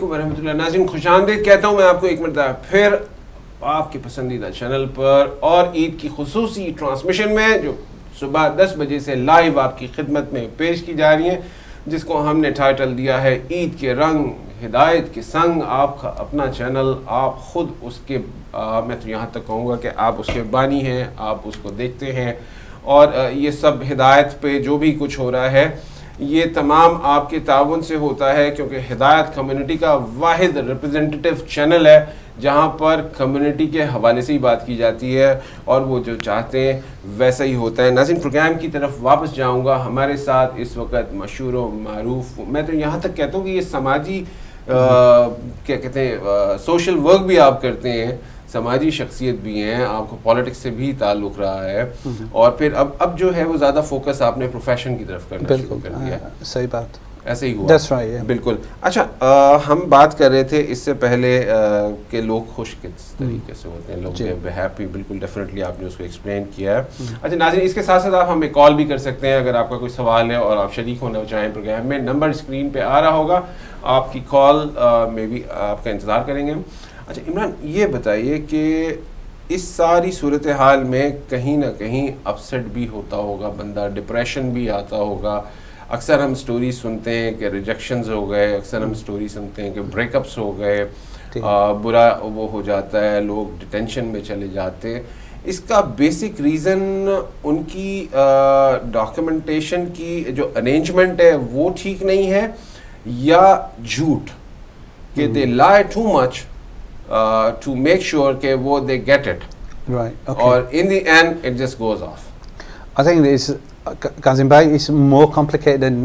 वरहमतुल्लाह। नाज़रीन खुशामदीद कहता हूँ मैं आपको एक मरतबा फिर आपके पसंदीदा चैनल पर और ईद की खुसूसी ट्रांसमिशन में जो सुबह 10 बजे से लाइव आपकी खिदमत में पेश की जा रही हैं, जिसको हमने टाइटल दिया है ईद के रंग हिदायत के संग। आपका अपना चैनल, आप ख़ुद उसके मैं तो यहाँ तक कहूँगा कि आप उसके बानी हैं, आप उसको देखते हैं और ये सब हिदायत पे जो भी कुछ हो रहा है ये तमाम आपके ताउन से होता है, क्योंकि हिदायत कम्युनिटी का वाहिद रिप्रेजेंटेटिव चैनल है जहाँ पर कम्युनिटी के हवाले से ही बात की जाती है और वो जो चाहते हैं वैसा ही होता है। नाज़रीन प्रोग्राम की तरफ वापस जाऊँगा। हमारे साथ इस वक्त मशहूर व मारूफ, मैं तो यहाँ तक कहता हूँ कि ये समाजी क्या कहते हैं सोशल वर्क भी आप करते हैं, समाजी शख्सियत भी हैं, आपको पॉलिटिक्स से भी ताल्लुक़ रहा है और फिर अब जो है वो ज़्यादा फोकस आपने प्रोफेशन की तरफ करना शुरू कर दिया। सही बात, ऐसे ही हुआ। That's right, yeah. बिल्कुल। अच्छा, हम बात कर रहे थे इससे पहले कि लोग खुश किस तरीके से होते हैं, लोग हैप्पी, बिल्कुल डेफिनेटली आपने उसको एक्सप्लेन किया है। अच्छा नाज़रीन, इसके साथ साथ आप हमें कॉल भी कर सकते हैं अगर आपका कोई सवाल है और आप शरीक होना चाहें प्रोग्राम में। नंबर स्क्रीन पे आ रहा होगा, आपकी कॉल में भी आपका इंतज़ार करेंगे हम। अच्छा इमरान, ये बताइए कि इस सारी सूरत हाल में कहीं ना कहीं अपसेट भी होता होगा बंदा, डिप्रेशन भी आता होगा। अक्सर हम स्टोरी सुनते हैं कि रिजेक्शंस हो गए, अक्सर हम स्टोरी सुनते हैं कि ब्रेकअप्स हो गए, बुरा वो हो जाता है, लोग डिटेंशन में चले जाते हैं। इसका बेसिक रीज़न उनकी डॉक्यूमेंटेशन की जो अरेंजमेंट है वो ठीक नहीं है या झूठ कि they lie too much to make sure कि वो they get it, right? Okay. और in the end it just goes off. I think it's Kazim Bhai, it's more complicated than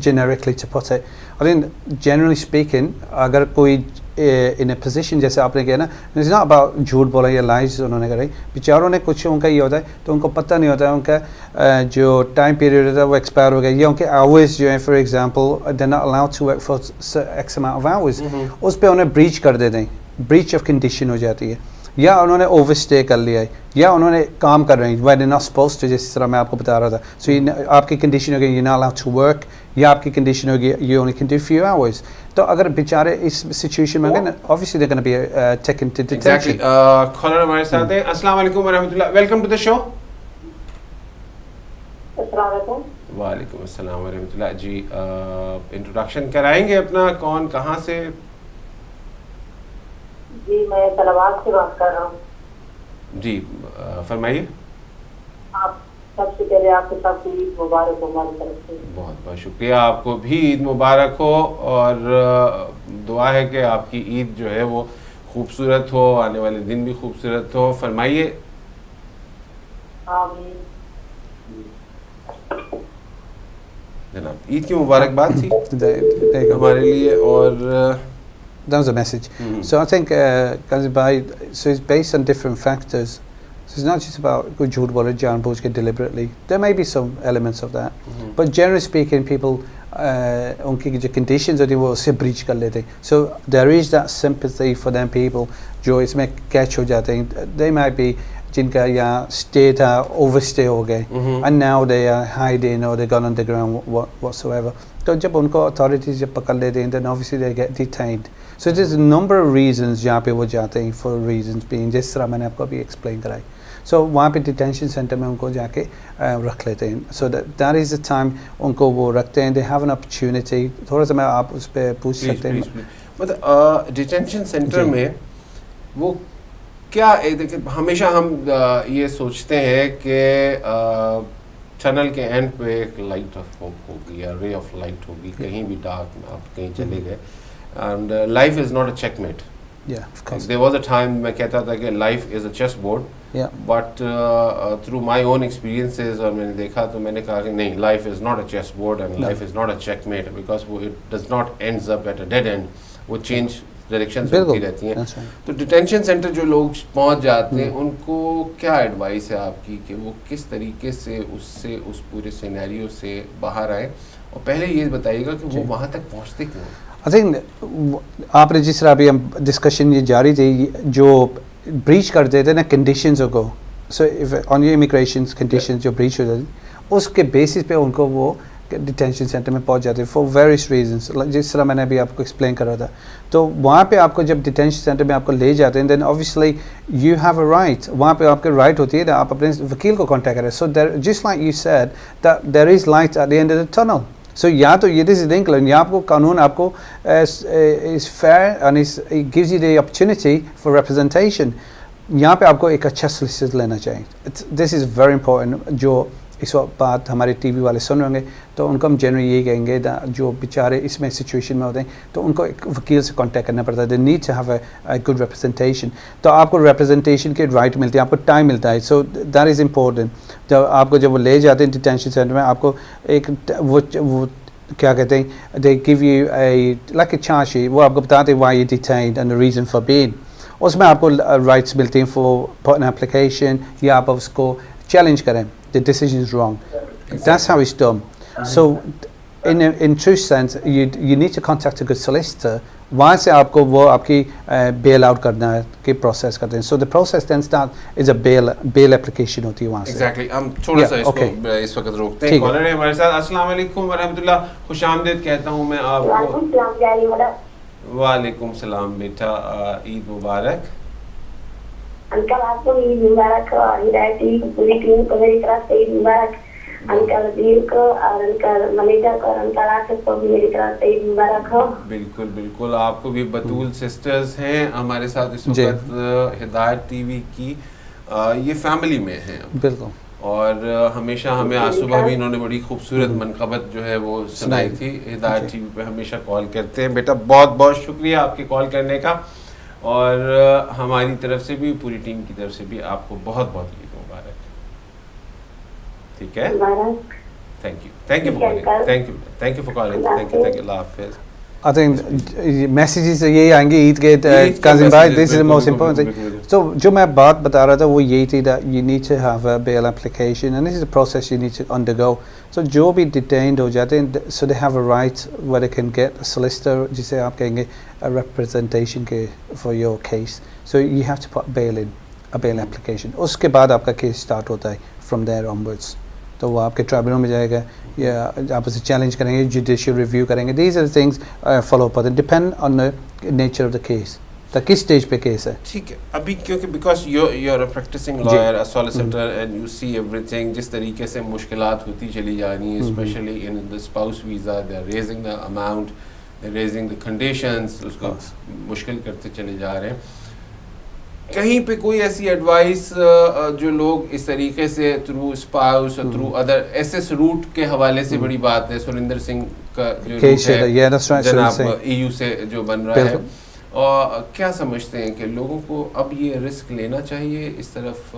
generically to put it. I think generally speaking, अगर कोई in a position जैसे आपने किया ना, it's not about झूठ बोला या lies उन्होंने करी, बेचारों ने कुछ उनका ये होता है तो उनको पता नहीं होता है, उनका जो टाइम पीरियड होता है वो एक्सपायर हो गया या उनके आवर्स जो है for example they're not allowed to work for x amount of hours, उस पर उन्हें ब्रीच कर देते हैं, ब्रीच ऑफ कंडीशन हो जाती है, या उन्होंने ओवरस्टे कर लिया है या उन्होंने काम कर रहे हैं when they not supposed to, जिस तरह मैं आपको बता रहा था। सो आपकी कंडीशन होगी you not allowed to work, या आपकी कंडीशन होगी you only can do few hours. तो अगर बेचारे इस सिचुएशन में होंगे ना, obviously they gonna be taken to detention. Caller हमारे साथ हैं। अस्सलाम वालेकुम व रहमतुल्लाह, वेलकम टू द शो। अस्सलाम वालेकुम। वालेकुम अस्सलाम व रहमतुल्लाह। जी इंट्रोडक्शन कराएंगे अपना, कौन कहाँ से? जी मैं तलवार से बात कर रहा हूँ। जी फरमाइए। आप सबसे पहले आपके सबको ईद मुबारक हो हमारी तरफ से। बहुत बहुत शुक्रिया, आपको भी ईद मुबारक हो और दुआ है कि आपकी ईद जो है वो खूबसूरत हो, आने वाले दिन भी खूबसूरत हो। फरमाइए। जनाब ईद की मुबारकबाद थी हमारे लिए और that was a message. So I think Kazim Bhai, so it's based on different factors. So it's not just about good jhut bola janbooz ke deliberately. There may be some elements of that, but generally speaking, people unki jo conditions hoti wo usse breach kar lete. So there is that sympathy for them people jo isme catch ho jate hain. They might be jinka yahan stay tha, overstay ho gaye, and now they are hiding or they gone underground whatsoever. तो जब उनको authorities जब पकड़ लेते हैं, then obviously they get detained. So there's a number of reasons जहाँ पे वो जाते हैं, for reasons being जिस तरह मैंने आपको अभी explain कराई. So वहाँ पे detention center में उनको जाके रख लेते हैं. So that is the time उनको वो रखते हैं. They have an opportunity. थोड़ा सा मैं आप उस पर पूछ सकते हैं. मतलब detention center में वो क्या देखिए, हमेशा हम ये सोचते हैं कि टनल के एंड पे एक लाइट ऑफ होप होगी या रे ऑफ लाइट होगी, कहीं भी डार्क में आप कहीं चले गए, and life is not a checkmate. There was a time मैं कहता था कि life is a chess board, but through my own experiences और मैंने देखा तो मैंने कहा कि नहीं, life is not a chess board and life is not a checkmate, because वो it does not ends up at a dead end, वो चेंज डायरेक्शंस होती रहती हैं। तो डिटेंशन सेंटर जो लोग पहुंच जाते हैं उनको क्या एडवाइस है आपकी कि वो किस तरीके से उससे उस पूरे सिनेरियो से बाहर आए? और पहले ये बताइएगा कि वो वहाँ तक पहुँचते क्यों? आई थिंक आपने जिस तरह अभी हम डिस्कशन ये जारी थी, जो ब्रीच कर देते ना कंडीशंस को, so if on your immigration conditions जो ब्रीच हो जाती उसके बेसिस पे उनको वो डिटेंशन सेंटर में पहुंच जाते हैं फॉर वेरियस रीजंस, जिस तरह मैंने अभी आपको एक्सप्लेन कर रहा था। तो वहाँ पे आपको जब डिटेंशन सेंटर में आपको ले जाते हैं, then obviously you have a right, वहाँ पे आपके राइट होती है आप अपने वकील को कॉन्टैक्ट करें। So there, just like you said that there is light at the end of the tunnel. So या तो ये दिस इज इंग्लैंड, यहाँ आपको कानून आपको is fair and it gives you the opportunity for representation. यहाँ पे आपको एक अच्छा सोलिसिटर लेना चाहिए। This is very important. जो इस वक्त बात हमारे टीवी वाले सुन रहे होंगे तो उनको हम जनरली यही कहेंगे जो बेचारे इसमें सिचुएशन में होते हैं तो उनको एक वकील से कांटेक्ट करना पड़ता है। They need to have a good representation. तो आपको रिप्रेजेंटेशन के राइट मिलते हैं, आपको टाइम मिलता है। So that is important. जब वो ले जाते हैं डिटेंशन सेंटर में, आपको एक वो क्या कहते हैं, they give you like a charge sheet, वो आपको बताते हैं why you detained and the reason for being. उसमें आपको राइट्स मिलते हैं फॉर पुट एन एप्लीकेशन, या आप उसको चैलेंज करें the decision is wrong. That's how it's done. So in true sense you need to contact a good solicitor. वहाँ से आपको वो आपकी bail out करना है कि process करते हैं। So the process then start is a bail application होती है वहाँ से। Exactly. हम थोड़ा सा इसको इस वक्त रोकते हैं। कॉलर है हमारे साथ। अस्सलाम वालेकुम वरहमतुल्लाह, खुशामदीद कहता हूँ मैं आपको। वालेकुम सलाम बेटा, ईद मुबारक। अंकल आपको ईद मुबारक और हिदायत ईद पूरी टीम को मेरी तरफ से ईद मुबारक। अंकल दीर को और अंकल मैनेजर को और अंकल आसिफ को भी मेरी तरफ से ईद मुबारक हो। बिल्कुल बिल्कुल, आपको भी बतूल सिस्टर्स हैं हमारे साथ इस वक्त हिदायत टीवी की, ये फैमिली में हैं बिल्कुल। और हमेशा हमें आज सुबह भी इन्होंने बड़ी खूबसूरत मनक़बत जो है वो सुनाई थी। हिदायत टीवी पे हमेशा कॉल करते हैं। बेटा बहुत बहुत शुक्रिया आपके कॉल करने का, और हमारी तरफ से भी, पूरी टीम की तरफ से भी आपको बहुत बहुत ईद मुबारक। ठीक है, thank you for calling, thank you for calling, thank you Allah हाफिज़। I think मैसेजेस यही आएंगे ईद के, काजिम भाई this is the most important thing. So जो मैं बात बता रहा था वो यही थी that you need to have a bail application and this is a process you need to undergo. So जो भी डिटेन्ड हो जाते हैं, so they have a right where they can get a solicitor, जिसे आप कहेंगे a representation के for your case. So you have to put bail in, a bail application. उसके बाद आपका केस स्टार्ट होता है from there onwards. तो वो आपके ट्राइब्यूनल में जाएगा या आप उसे चैलेंज करेंगे, जुडिशियल रिव्यू करेंगे। These are the things follow up, depend on the nature of the case. तो किस स्टेज पे केस है? ठीक है, अभी क्योंकि because you're a practicing lawyer, a solicitor, and you see everything, जिस तरीके से मुश्किलात होती चली जा रही हैं, especially in the spouse visa, they're raising the amount, raising the conditions, उसको मुश्किल करते चले जा रहे हैं। कहीं पे कोई ऐसी एडवाइस जो लोग इस तरीके से थ्रू स्पाउस और थ्रू अदर एसएस रूट के हवाले से, बड़ी बात है सुरिंदर सिंह का जो रूट है जनाब ईयू से जो बन रहा है, और क्या समझते हैं कि लोगों को अब ये रिस्क लेना चाहिए इस तरफ?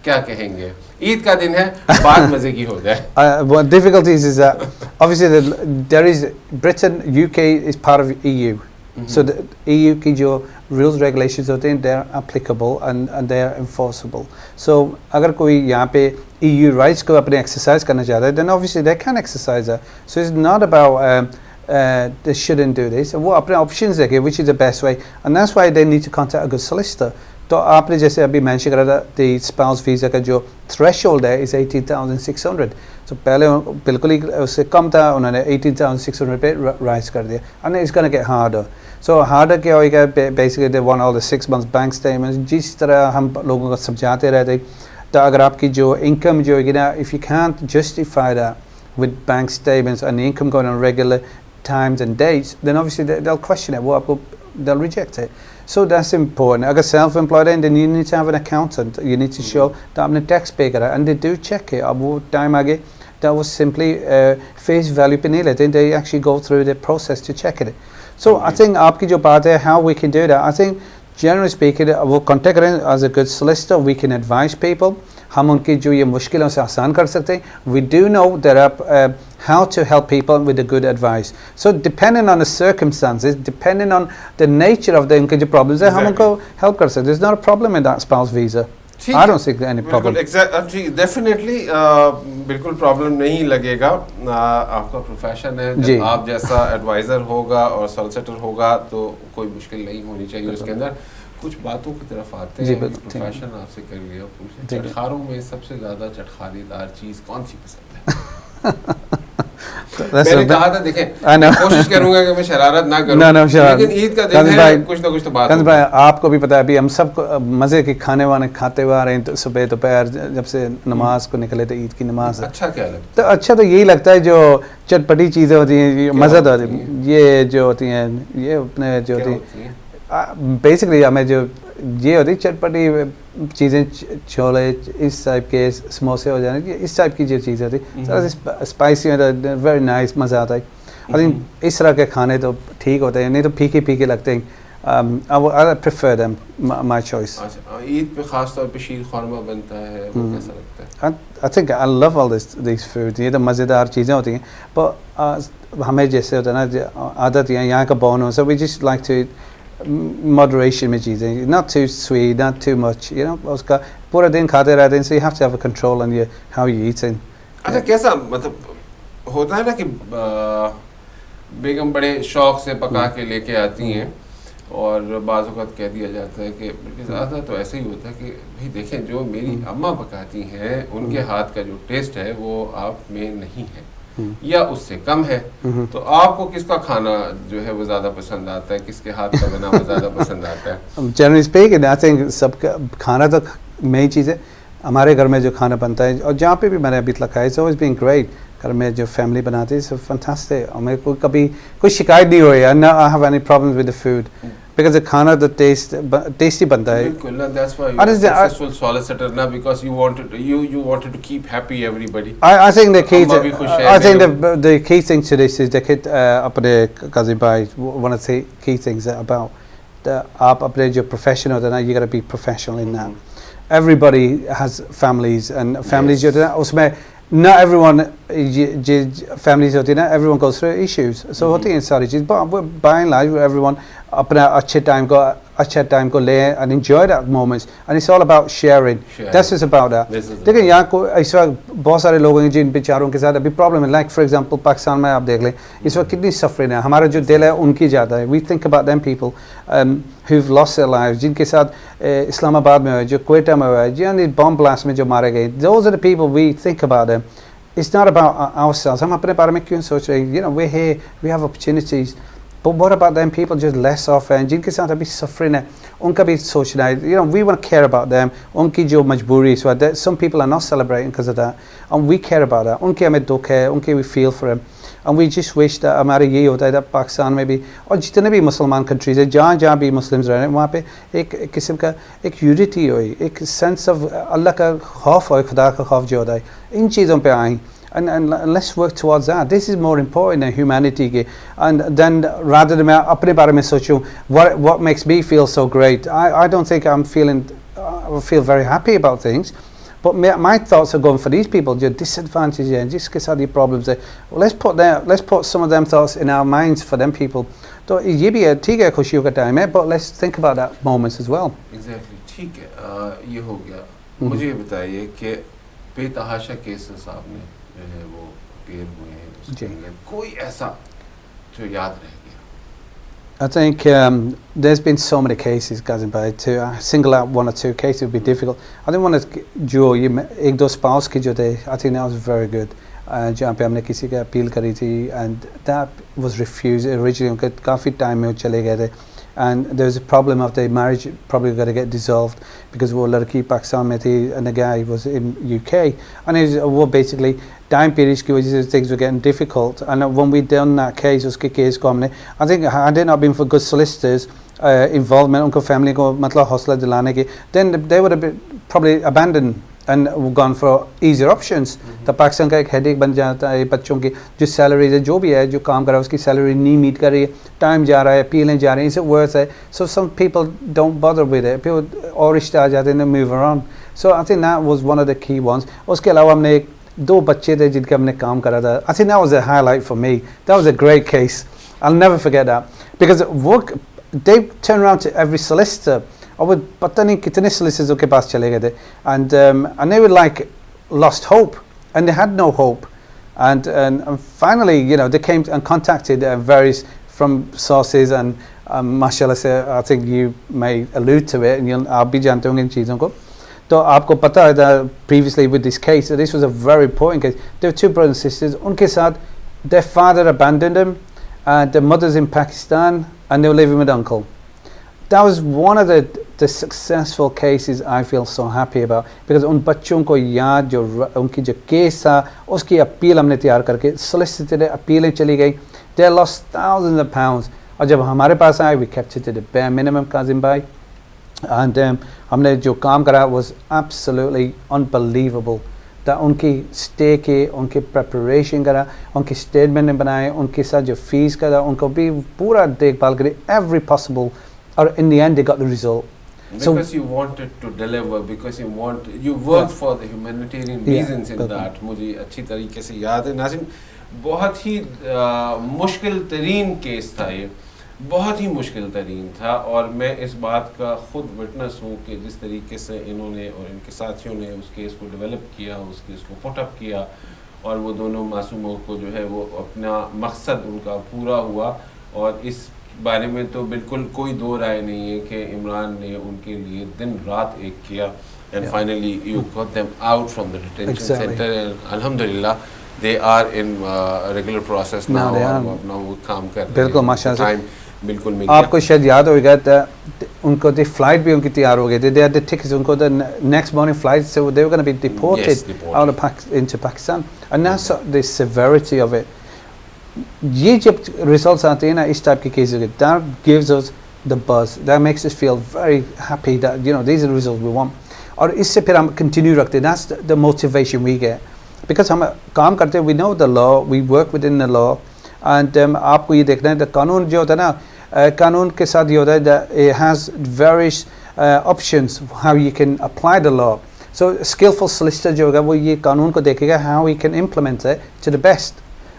क्या कहेंगे? ईद का दिन है, बात मजे की हो जाए। What difficulties is that obviously there is Britain, UK is part of EU, so the EU की जो rules regulations होते हैं they are applicable and they are enforceable. So अगर कोई यहाँ पे EU rights को अपने exercise करना चाहता है, then obviously they can exercise that. So it's not about they shouldn't do this. वो अपने options देखें which is the best way, and that's why they need to contact a good solicitor. तो आपने जैसे अभी मेंशन करा था the spouse visa का जो थ्रेशोल्ड है इस 18,600, तो पहले बिल्कुल ही उससे कम था, उन्होंने 18,600 पे राइज कर दिया, and it's gonna get harder. So harder क्या होगा, basically they want all the 6 months bank statements, जिस तरह हम लोगों को समझाते रहते। तो अगर आपकी जो इनकम जो होगी ना, if you can't justify that with bank statements and income going on regular times and dates, then obviously they'll question it, वो आपको they'll reject it. So that's important. अगर self-employed हैं, then you need to have an accountant. You need to show that आपने tax pay करा, and they do check it. अब वो time आगे that was simply face value पे नहीं लेते, they actually go through the process to check it. So I think आपकी जो बात है how we can do that, I think generally speaking वो contact करें as a good solicitor, we can advise people. हम उनकी जो ये मुश्किलों से आसान कर सकते हैं. We do know there are how to help people with the good advice. So depending on the circumstances, depending on the nature of the उनके जो problems है, हम उनको help कर सकते हैं. There's not a problem in that spouse visa. I don't see any problem. Exactly, definitely बिल्कुल problem नहीं लगेगा. आपका प्रोफेशन है, जब आप जैसा एडवाइजर होगा और सॉलिसिटर होगा तो कोई मुश्किल नहीं होनी चाहिए उसके अंदर. कुछ बातों की तरफ आते हैं. प्रोफेशन आपसे कर लिया, पूछे चटखारों में सबसे ज़्यादा चटखारीदार चीज़ कौन सी पसंद है? मैंने कहा था देखें, I know. कोशिश करूंगा कि मैं शरारत ना करूं, No, शरारत। लेकिन ईद का दिन काजिम है, भाई, कुछ ना कुछ तो बात काजिम होगी। भाई आपको भी पता है अभी हम सब मज़े के खाने वाने खाते हुए आ रहे हैं, तो सुबह दोपहर जब से नमाज को निकले थे, ईद की नमाज। अच्छा क्या लगता तो अच्छा तो यही लगता है जो चटपटी चीज़ें होती हैं, मज़ा तो होती है, ये जो होती हैं, ये अपने जो होती हैं बेसिकली हमें जो ये होती चटपटी चीज़ें, छोले इस टाइप के, समोसे हो जाने, इस टाइप की जो चीज़ें होती थोड़ा सी स्पाइसी होता है, वेरी नाइस, मज़ा आता है। आई थिंक इस तरह के खाने तो ठीक होते हैं, नहीं तो फीके फीके लगते हैं। I prefer them, my choice. अच्छा, ईद पे खास तौर पे शीर खुरमा बनता है, वो कैसा लगता है? I think I love all these foods. ये तो मज़ेदार चीज़ें होती हैं, पर हमें जैसे होता है ना आदत यहाँ का बॉन हो, so we just like to moderation में चीज़ें, not too sweet, not too much, you know, उसका पूरा दिन खाते रहते हैं, so you have to have a control on how you eating. अच्छा, कैसा मतलब होता है ना कि बेगम बड़े शौक से पका के लेके आती हैं और बाज़ वक़्त कह दिया जाता है कि बल्कि ज़्यादा तो ऐसे ही होता है कि भाई देखें जो मेरी अम्मा पकाती हैं उनके हाथ का जो टेस्ट है वो आप में नहीं है या उससे कम है, तो आपको किसका खाना जो है वो ज़्यादा पसंद आता है, किसके हाथ का बना हुआ ज़्यादा पसंद आता है? Generally speaking, I think सबका खाना तो मेन चीज़ है। हमारे घर में जो खाना बनता है और जहाँ पे भी मैंने अभी तक खाया, it's always been great। घर में जो फैमिली बनाती है सब फैंटास्टिक, और मेरे को कभी कोई शिकायत नहीं हुई, I have any problems with the food because the खाना तो टेस्टी बनता है। बिल्कुल ना, that's why you are a successful solicitor ना, because you wanted to keep happy everybody. I think the key अम्मा भी खुश है, I think the key thing to this is देखिए अपने काजिम भाई, one of the key things about आप अपने जो profession होता है ना, you gotta be professional in that. Everybody has families and families जो होते हैं उसमें not everyone families होती है ना, everyone goes through issues, so होती हैं सारी चीज़, but by and large everyone अपना अच्छे टाइम को ले and enjoy that moments, and it's all about sharing. That's just about that. देखिए यहाँ को इस वक्त बहुत सारे लोग हैं जिन बेचारों के साथ अभी प्रॉब्लम है, like for example पाकिस्तान में आप देख लें इस वक्त कितनी सफरिंग है, हमारा जो दिल है उनकी ज़्यादा है। We think about them people who've lost their lives, जिनके साथ इस्लामाबाद में हुआ है, जो क्वेटा में हुआ है, जिन्होंने बॉम्ब ब्लास्ट में जो मारे गए, those are the people we think about them. It's not about ourselves. हम अपने बारे में क्यों सोच रहे हैं? You know, we're here, we have opportunities. But what about them people just less off हैं, जिनके साथ अभी सफरिंग है, उनका भी सोचना है। You know, we want to care about them. उनकी जो मजबूरी इस वक्त, some people are not celebrating because of that, and we care about that. उनके हमें दुख है, उनके we feel for them, and we just wish that हमारे यही होता है पाकिस्तान में भी और जितने भी मुसलमान कंट्रीज है, जहाँ भी मुस्लिम्स रह रहे हैं, वहाँ पे एक किस्म का एक यूनिटी हो, एक सेंस ऑफ अल्लाह का खौफ हो, खुदा का खौफ जो होता है, इन चीज़ों पे आएँ। And let's work towards that. This is more important than humanity के, and then rather than मैं अपने बारे में सोचूं what makes me feel so great. I don't think I feel very happy about things, but my thoughts are going for these people जो disadvantaged हैं, जिसके साथ ये problems है. Let's put some of them thoughts in our minds for them people. तो ये भी है, ठीक है खुशियों का टाइम है, but let's think about that moments as well. Exactly, ठीक है, ये हो गया। मुझे ये बताइए कि बेतहाशा केसेस आपने जो है वो पेड़ हुए हैं उसके अंदर, कोई ऐसा जो याद रह गया? I think there's been so many cases, Kazim Bhai, to single out one or two cases would be difficult. I think one is जो ये एक दो spouse की जो थे, I think that was very good. जहाँ पे हमने किसी का अपील करी थी and that was refused originally, उनके काफ़ी टाइम में वो चले गए थे, and there was a problem of the marriage probably going to get dissolved because वो लड़की पाकिस्तान में थी and the guy was in UK, and वो basically time periods की वजह से things were getting difficult, and when we done that case उसके case को हमने, I think had it not been for good solicitors involvement उनको family को मतलब हौसला दिलाने के, then they would have been probably abandoned and gone for easier options. तो पाकिस्तान का एक हेडेक बन जाता है बच्चों की जो सैलरीज है, जो भी है जो काम कर रहा है उसकी सैलरी नहीं मीट कर रही है, टाइम जा रहा है, अपीलें जा रही हैं, इसे वर्थ है, so some people don't bother with it, people और रिश्ते आ जाते हैं, they move around. So I think that was one of the key ones. उसके अलावा हमने एक दो बच्चे थे जिनके हमने काम करा था, I think that was a highlight for me. That was a great case. I'll never forget that because they turned around to every solicitor. और वो पता नहीं कितने solicitors के पास चले गए थे, and they were like lost hope and they had no hope, and finally you know they came and contacted various from sources, and mashallah I think you may allude to it and आप भी जानते होंगे इन चीज़ों को, तो आपको पता है that previously with this case, this was a very important case. There were two brothers and sisters. उनके साथ their father abandoned them, their mother's in Pakistan, and they were living with uncle. That was one of the successful cases I feel so happy about, because उन बच्चों को याद जो उनकी जो case था उसकी अपील हमने तैयार करके solicited अपीलें चली गई. They lost thousands of pounds. और जब हमारे पास आए, we kept it to the bare minimum, Kazim Bhai. And हमने जो काम करा was absolutely unbelievable. that उनकी स्टे के उनकी प्रिपरेशन करा, उनकी स्टेटमेंट बनाए, उनके साथ जो फीस करा, उनको भी पूरा देखभाल करी, every possible, और in the end they got the result. Because you wanted to deliver, because you worked for the humanitarian reasons in that. मुझे अच्छी तरीके से याद है नाज़िम, बहुत ही मुश्किल तरीन केस था ये, बहुत ही मुश्किल तरीन था, और मैं इस बात का ख़ुद विटनेस हूँ कि जिस तरीके से इन्होंने और इनके साथियों ने उस केस को डेवलप किया, उस केस को पुट अप किया, और वो दोनों मासूमों को जो है वो अपना मकसद उनका पूरा हुआ. और इस बारे में तो बिल्कुल कोई दो राय नहीं है कि इमरान ने उनके लिए दिन रात एक किया, and finally you got them out from the detention center, and alhamdulillah they are in a regular process now. now वो काम कर रहे हैं, बिल्कुल माशाल्लाह. बिल्कुल मिल आपको शायद याद होगा उनको दी फ्लाइट भी उनकी तैयार हो गई थी, they had the tickets, उनको the next morning flight, so they were going to be deported out of into Pakistan, and that's the severity of it. ये जब results आते हैं ना इस टाइप के केसेस के, that gives us the buzz, that makes us feel very happy that you know these are the results we want, और इससे फिर हम continue रखते हैं. That's the motivation we get, because हम काम करते हैं, we know the law, we work within the law, and आपको ये देखना है कानून जो होता है ना, कानून के साथ ये होता है that it has various options how you can apply the law. So skillful solicitor जो होगा वो ये कानून को देखेगा how he can implement it to the best,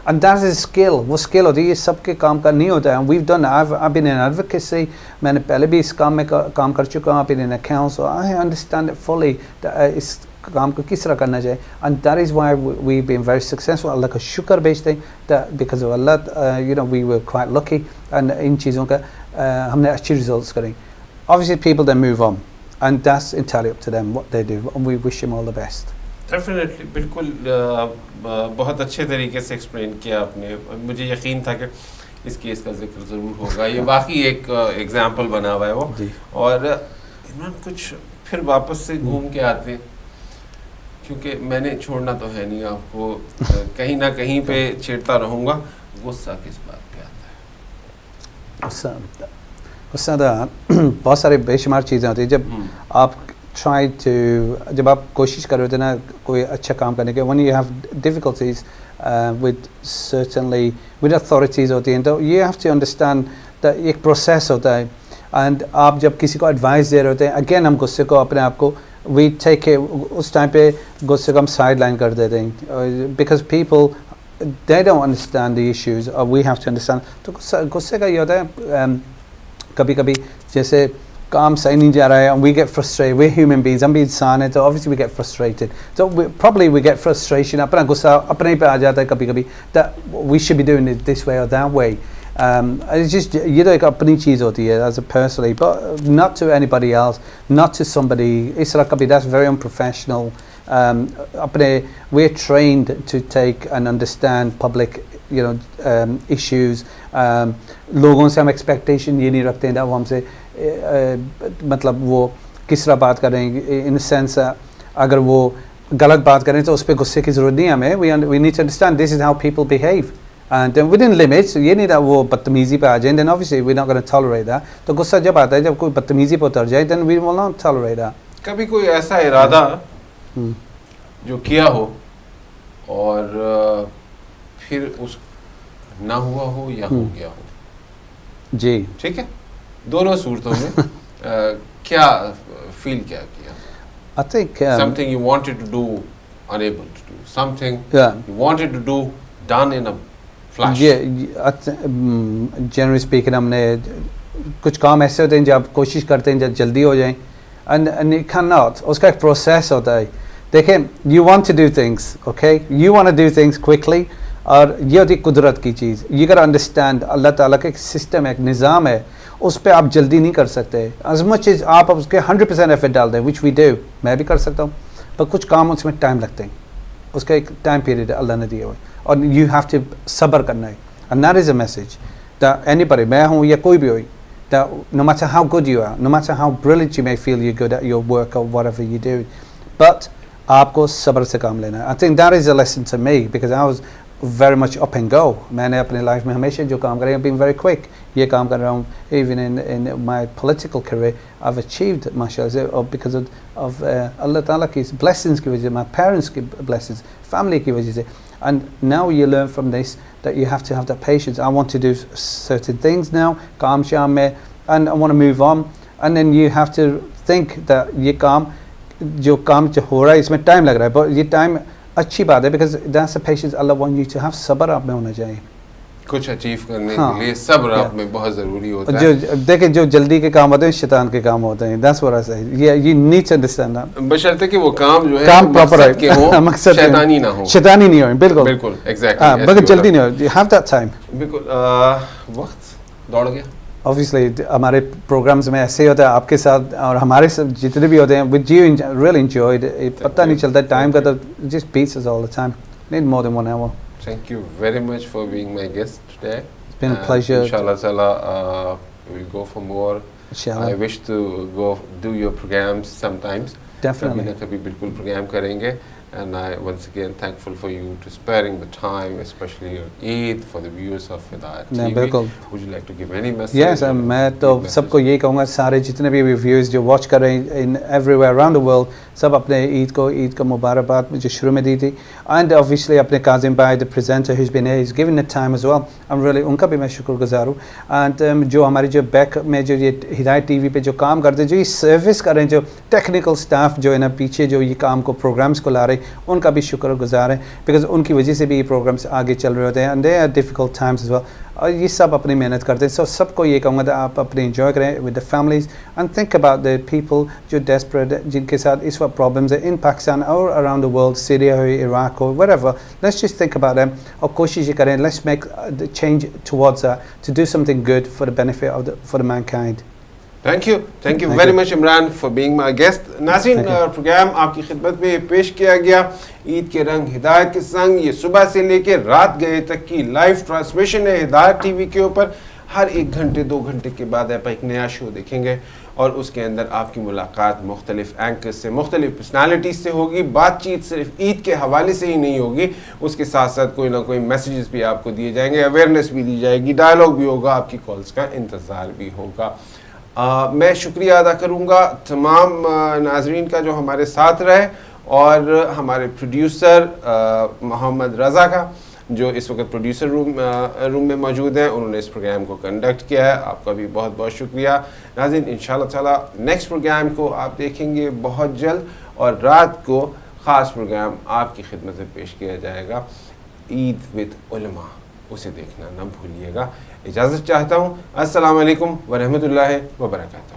and that is a skill. वो skill होती है, ये सबके काम का नहीं होता है. And we've done it. I've been in advocacy, मैंने पहले भी इस काम में काम कर चुका हूँ. I've been in accounts, so I understand it fully that इस काम को किस तरह करना चाहिए, and that is why we've been very successful. अल्लाह का शुक्र भेजते हैं that because of Allah, you know, we were quite lucky, and इन चीज़ों का हमने अच्छे results करें. Obviously people then move on, and that's entirely up to them what they do, and we wish them all the best. Definitely, बिल्कुल बहुत अच्छे तरीके से एक्सप्लेन किया आपने. मुझे यकीन था कि इस केस का जिक्र ज़रूर होगा. ये वाकई एक एग्जाम्पल बना हुआ है वो. और इमरान कुछ फिर वापस से घूम के आते हैं, क्योंकि मैंने छोड़ना तो है नहीं आपको, कहीं ना कहीं पे छेड़ता रहूँगा. गुस्सा किस बात पे आता है? गुस्सा बहुत सारे बेशुमार चीज़ें होती हैं जब आप जब आप कोशिश कर रहे थे ना कोई अच्छा काम करने के, when you have difficulties with certainly with authorities होती हैं, तो you have to understand that एक process होता है, and आप जब किसी को advice दे रहे होते हैं, again हम गुस्से को अपने आप को we take it, उस टाइम पे गुस्से को हम sideline कर देते हैं, because people they don't understand the issues, or we have to understand. तो गुस्से का ये होता है कभी-कभी जैसे काम सही नहीं जा रहा है, and we get frustrated. We're human beings, हम भी इंसान हैं, तो obviously we get frustrated. So we get frustration, अपना गुस्सा अपने पे आ जाता है कभी-कभी, that we should be doing it this way or that way. It's just ये तो एक अपनी चीज़ होती है as a personally, but not to anybody else, not to somebody. इस तरह कभी that's very unprofessional. अपने we're trained to take and understand public, you know, issues. लोगों से हम expectation ये नहीं रखते हैं that वो हमसे मतलब वो किस तरह बात करेंगे, in a sense अगर वो गलत बात करें तो उस पर गुस्से की ज़रूरत नहीं है हमें. We need to understand this is how people behave, and then within limits. ये नहीं that वो बदतमीज़ी पे आ जाए, then obviously we're not going to tolerate that. तो गुस्सा जब आता है जब कोई बदतमीज़ी पे उतर जाए, then we will not tolerate that. कभी कोई ऐसा इरादा जो किया हो और फिर उस ना हुआ हो या हो गया हो, जी ठीक है, दोनों सूरतों में क्या फील क्या किया? I think something you wanted to do, unable to do, something you wanted to do, done in a flash. Generally speaking, हमने कुछ काम ऐसे होते हैं जब कोशिश करते हैं जब जल्दी हो जाएं, and it cannot. उसका एक process होता है. देखें, you want to do things, okay? You want to do things quickly, और ये होती है कुदरत की चीज़. You gotta understand अल्लाह ताला का एक सिस्टम है, एक निज़ाम है, उस पर आप जल्दी नहीं कर सकते। एज मच एज आप उसके 100% एफर्ट डाल दें, विच वी डू, मैं भी कर सकता हूँ, पर कुछ काम उसमें टाइम लगते हैं, उसका एक टाइम पीरियड अल्लाह ने दिया हुआ है, और यू हैव टू सब्र करना है। And that is a message that anybody, मैं हूँ या कोई भी हो, that no matter how good you are, no matter how brilliant you may feel you're good at your work or whatever you do, but आपको सब्र से काम लेना है। I think that is a lesson to me because I was very much up and go. मैंने अपने life में हमेशा जो काम करे, I've been very quick. ये काम कर रहा हूँ, even in my political career, I've achieved mashallah because of Allah Ta'ala की blessings की वजह से, my parents की blessings, family की वजह से. And now you learn from this that you have to have that patience. I want to do certain things now, काम शाम में, and I want to move on. And then you have to think that ये काम जो हो रहा है इसमें टाइम लग रहा है, but ये टाइम अच्छी बात है because that's the patience Allah wants you to have. सब्र आप में होना चाहिए कुछ अचीव करने के लिए, सब्र आप में बहुत ज़रूरी होता है। जो देखें जो जल्दी के काम होते हैं शैतान के काम होते हैं, that's what I say. You need to understand that. बशर्ते कि वो काम जो है काम प्रॉपर मकसद के हो, मकसद शैतानी ना हो, शैतानी नहीं हो, बिल्कुल बिल्कुल एग्जैक्टली, बगैर जल्दी नहीं हो, you have that time. बिल्कुल वक्त दौड़ गया। Obviously हमारे प्रोग्राम्स में ऐसे होता है आपके साथ और हमारे साथ जितने भी होते हैं, which you really enjoyed, पता नहीं चलता टाइम का, तो just beats us all the time. Need more than 1 hour. Thank you very much for being my guest today. It's been a pleasure. Inshallah Ta'ala, we'll go for more. Inshallah. I wish to go do your programs sometimes. Definitely. कभी ना कभी बिल्कुल programme करेंगे. And I once again thankful for you to sparing the time, especially on Eid, for the viewers of Hidayat TV. बिल्कुल. Would you like to give any message? Yes, मैं तो सबको यही कहूँगा, सारे जितने भी व्यूअर्स जो वॉच कर रहे हैं in everywhere around the world, सब अपने ईद को मुबारकबाद जो शुरू में दी थी, and obviously अपने काजिम भाई, the presenter who's been here, he's given the time as well. I'm really उनका भी मैं शुक्रगुजार हूँ, and जो हमारी जो बैक में जो ये हिदायत टीवी पे जो काम करते हैं, जो ये सर्विस कर रहे हैं, जो टेक्निकल स्टाफ जो है ना पीछे जो ये काम को प्रोग्राम्स को ला रहे, उनका भी शुक्रगुजार है, बिकॉज उनकी वजह से भी ये प्रोग्राम्स आगे चल रहे होते हैं, and they are difficult times as well, और ये सब अपनी मेहनत करते हैं। सो सबको ये कहूँगा आप अपने इंजॉय करें with the families and think about the people जो डेस्परेट, जिनके साथ इस वक्त प्रॉब्लम्स है इन पाकिस्तान और अराउंड द वर्ल्ड, सीरिया हो, इराक हो, wherever, let's just think about them और कोशिश करें, let's make the change towards to do something good for the benefit of for the mankind. Thank you very much Imran for being my guest. नाज़रीन, programme आपकी खिदमत में पेश किया गया ईद के रंग हिदायत के संग, ये सुबह से लेकर रात गए तक की लाइव ट्रांसमिशन है हिदायत टीवी के ऊपर। हर 1 घंटे 2 घंटे के बाद आप एक नया शो देखेंगे और उसके अंदर आपकी मुलाकात मुख्तलिफ एंकर्स से, मुख्तलिफ पर्सनालिटीज़ से होगी। बातचीत सिर्फ ईद के हवाले से ही नहीं होगी, उसके साथ साथ कोई ना कोई मैसेजेस भी आपको दिए जाएंगे, अवेयरनेस भी दी जाएगी, डायलॉग भी होगा, आपकी कॉल्स का इंतज़ार भी होगा। मैं शुक्रिया अदा करूँगा तमाम नाजरीन का जो हमारे साथ रहे, और हमारे प्रोड्यूसर मोहम्मद रज़ा का जो इस वक्त प्रोड्यूसर रूम में मौजूद हैं, उन्होंने इस प्रोग्राम को कंडक्ट किया है। आपका भी बहुत बहुत शुक्रिया। नाज़रीन, इंशाल्लाह ताला नेक्स्ट प्रोग्राम को आप देखेंगे बहुत जल्द, और रात को ख़ास प्रोग्राम आपकी खिदमत में पेश किया जाएगा, ईद विद उलमा, उसे देखना न भूलिएगा। इजाज़त चाहता हूँ। अस्सलाम वालेकुम व रहमतुल्लाहि व बरकातहू।